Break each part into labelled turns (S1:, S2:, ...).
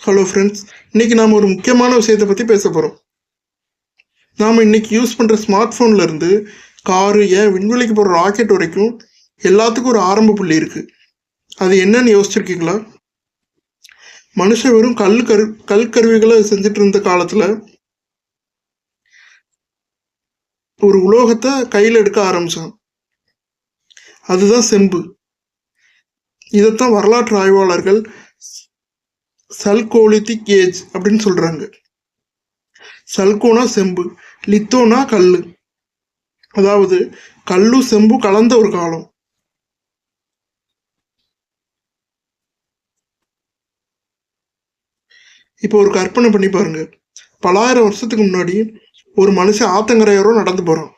S1: Hello friends, இன்னைக்கு நாம் ஒரு முக்கியமான விஷயத்தை பற்றி பேச போகிறோம். நாம் இன்னைக்கு யூஸ் பண்ணுற ஸ்மார்ட் ஃபோன்ல இருந்து காரு, ஏன் விண்வெளிக்கு போகிற ராக்கெட் வரைக்கும் எல்லாத்துக்கும் ஒரு ஆரம்ப புள்ளி இருக்குது. அது என்னன்னு யோசிச்சிருக்கீங்களா? மனுஷன் வெறும் கல்கருவிகளை செஞ்சுட்டு இருந்த காலத்தில் ஒரு உலோகத்தை கையில் எடுக்க ஆரம்பிச்சான். அதுதான் செம்பு. இதைத்தான் வரலாற்று ஆய்வாளர்கள் சல்கோலித்திக் ஏஜ் அப்படின்னு சொல்கிறாங்க. சல்கோனா செம்பு, லித்தோனா கல். அதாவது கல்லும் செம்பும் கலந்த ஒரு காலம். இப்போ ஒரு கற்பனை பண்ணி பாருங்க. பலாயிரம் வருஷத்துக்கு முன்னாடி ஒரு மனுஷன் ஆத்தங்கரையோரம் நடந்து போறான்.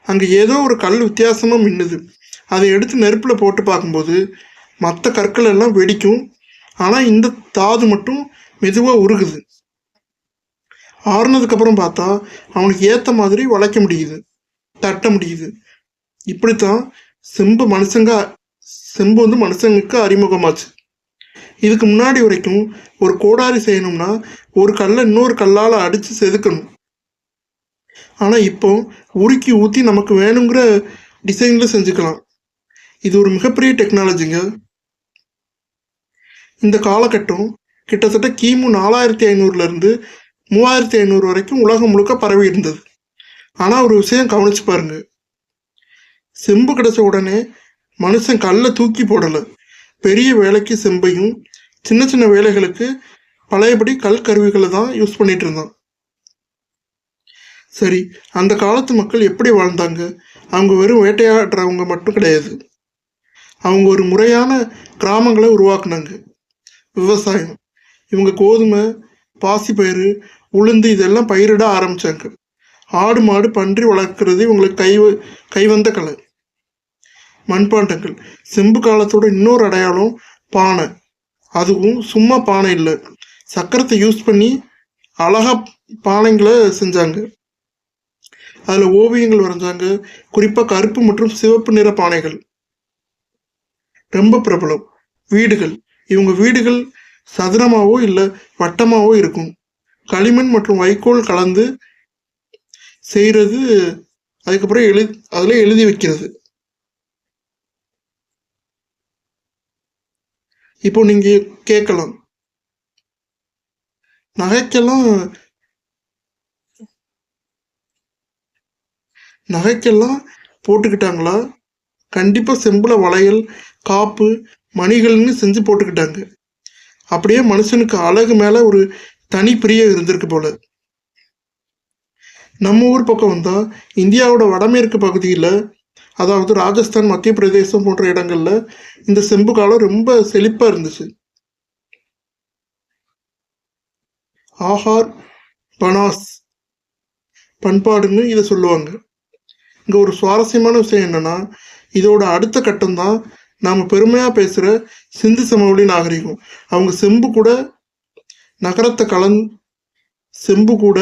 S1: அங்க ஏதோ ஒரு கல் வித்தியாசமா மின்னுது. அதை எடுத்து நெருப்புல போட்டு பார்க்கும்போது மற்ற கற்கள் எல்லாம் வெடிக்கும். ஆனா இந்த தாது மட்டும் மெதுவா உருகுது. ஆறுனதுக்கு அப்புறம் பார்த்தா அவனுக்கு ஏத்த மாதிரி வளைக்க முடியுது, தட்ட முடியுது. இப்படித்தான் செம்பு மனுஷங்க செம்பு வந்து மனுஷங்களுக்கு அறிமுகமாச்சு. இதுக்கு முன்னாடி வரைக்கும் ஒரு கோடாரி செய்யணும்னா ஒரு கல்லை இன்னொரு கல்லால் அடித்து செதுக்கணும். ஆனால் இப்போ உருக்கி ஊற்றி நமக்கு வேணுங்கிற டிசைனில் செஞ்சுக்கலாம். இது ஒரு மிகப்பெரிய டெக்னாலஜிங்க. இந்த காலகட்டம் கிட்டத்தட்ட கிமு 4500 3500 வரைக்கும் உலகம் முழுக்க பரவி இருந்தது. ஆனால் ஒரு விஷயம் கவனிச்சு பாருங்க. செம்பு கிடைச்ச உடனே மனுஷன் கல்லை தூக்கி போடலை. பெரிய வேலைக்கு செம்பையும், சின்ன சின்ன வேலைகளுக்கு பழையபடி கல் கருவிகளை தான் யூஸ் பண்ணிட்டு இருந்தான். சரி, அந்த காலத்து மக்கள் எப்படி வாழ்ந்தாங்க? அவங்க வெறும் வேட்டையாடுறவங்க மட்டும் கிடையாது. அவங்க ஒரு முறையான கிராமங்களை உருவாக்குனாங்க. விவசாயம், இவங்க கோதுமை, பாசிப்பயிறு, உளுந்து இதெல்லாம் பயிரிட ஆரம்பிச்சாங்க. ஆடு மாடு பன்றி வளர்க்குறது இவங்களுக்கு கைவந்த கலை. மண்பாண்டங்கள், செம்பு காலத்தோட இன்னொரு அடையாளம் பானை. அதுவும் சும்மா பானை இல்லை, சக்கரத்தை யூஸ் பண்ணி அழகா பானைங்களை செஞ்சாங்க. அதில் ஓவியங்கள் வரைஞ்சாங்க. குறிப்பாக கருப்பு மற்றும் சிவப்பு நிற பானைகள் ரொம்ப பிரபலம். வீடுகள், இவங்க வீடுகள் சதுரமாவோ இல்லை வட்டமாவோ இருக்கும். களிமண் மற்றும் வைக்கோல் கலந்து செய்கிறது. அதுக்கப்புறம் அதில் எழுதி வைக்கிறது. இப்போ நீங்கள் கேட்கலாம், நகைக்கெல்லாம் நகைக்கெல்லாம் போட்டுக்கிட்டாங்களா? கண்டிப்பாக செம்புல வளையல், காப்பு, மணிகள்னு செஞ்சு போட்டுக்கிட்டாங்க. அப்படியே மனுஷனுக்கு அழகு மேலே ஒரு தனி பிரியம் இருந்திருக்கு போல. நம்ம ஊர் பக்கம் வந்தால் இந்தியாவோட வடமேற்கு பகுதியில், அதாவது ராஜஸ்தான், மத்திய பிரதேசம் போன்ற இடங்கள்ல இந்த செம்பு காலம் ரொம்ப செழிப்பாக இருந்துச்சு. ஆஹார் பனாஸ் பண்பாடுன்னு இதை சொல்லுவாங்க. இங்கே ஒரு சுவாரஸ்யமான விஷயம் என்னன்னா, இதோட அடுத்த கட்டம் தான் நாம் பெருமையாக பேசுகிற சிந்து சமவெளி நாகரிகம். அவங்க நகரத்தை கலந்து செம்பு கூட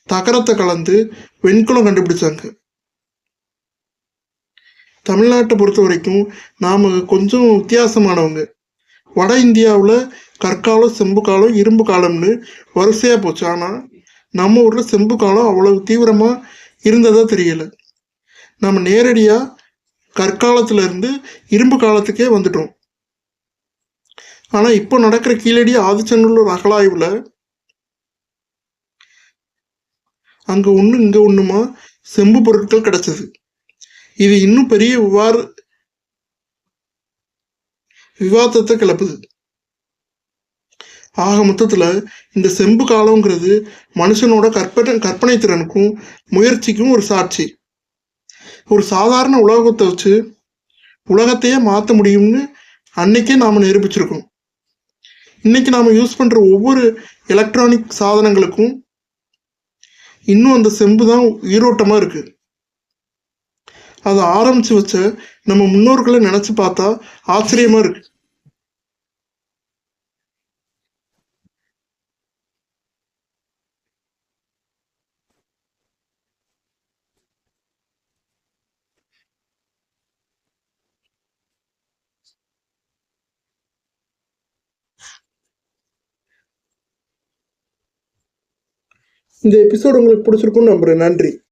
S1: தகரத்தை கலந்து வெண்கலம் கண்டுபிடிச்சாங்க. தமிழ்நாட்டை பொறுத்த வரைக்கும் நாம் கொஞ்சம் வித்தியாசமானவங்க. வட இந்தியாவில் கற்காலம், செம்பு காலம், இரும்பு காலம்னு வரிசையாக போச்சு. ஆனால் நம்ம ஊரில் செம்பு காலம் அவ்வளவு தீவிரமாக இருந்ததா தெரியல. நம்ம நேரடியாக கற்காலத்திலிருந்து இரும்பு காலத்துக்கே வந்துட்டோம். ஆனால் இப்போ நடக்கிற கீழடி ஆதிச்சநல்லூர் அகழாய்வில் அங்கே ஒன்று இங்கே ஒன்றுமா செம்பு பொருட்கள் கிடைச்சது. இது இன்னும் பெரிய விவாதத்தை கிளப்புது. ஆக மொத்தத்தில் இந்த செம்பு காலங்கிறது மனுஷனோட கற்பனை திறனுக்கும் முயற்சிக்கும் ஒரு சாட்சி. ஒரு சாதாரண உலோகத்தை வச்சு உலகத்தையே மாற்ற முடியும்னு அன்னைக்கே நாம் நிரூபிச்சிருக்கோம். இன்னைக்கு நாம் யூஸ் பண்ணுற ஒவ்வொரு எலக்ட்ரானிக் சாதனங்களுக்கும் இன்னும் அந்த செம்பு தான் உயிரோட்டமாக இருக்குது. அதை ஆரம்பித்து வச்ச நம்ம முன்னோர்களை நினச்சி பார்த்தா ஆச்சரியமாக இருக்கு. இந்த எபிசோடு உங்களுக்கு பிடிச்சிருக்குன்னு நம்புகிறேன். நன்றி.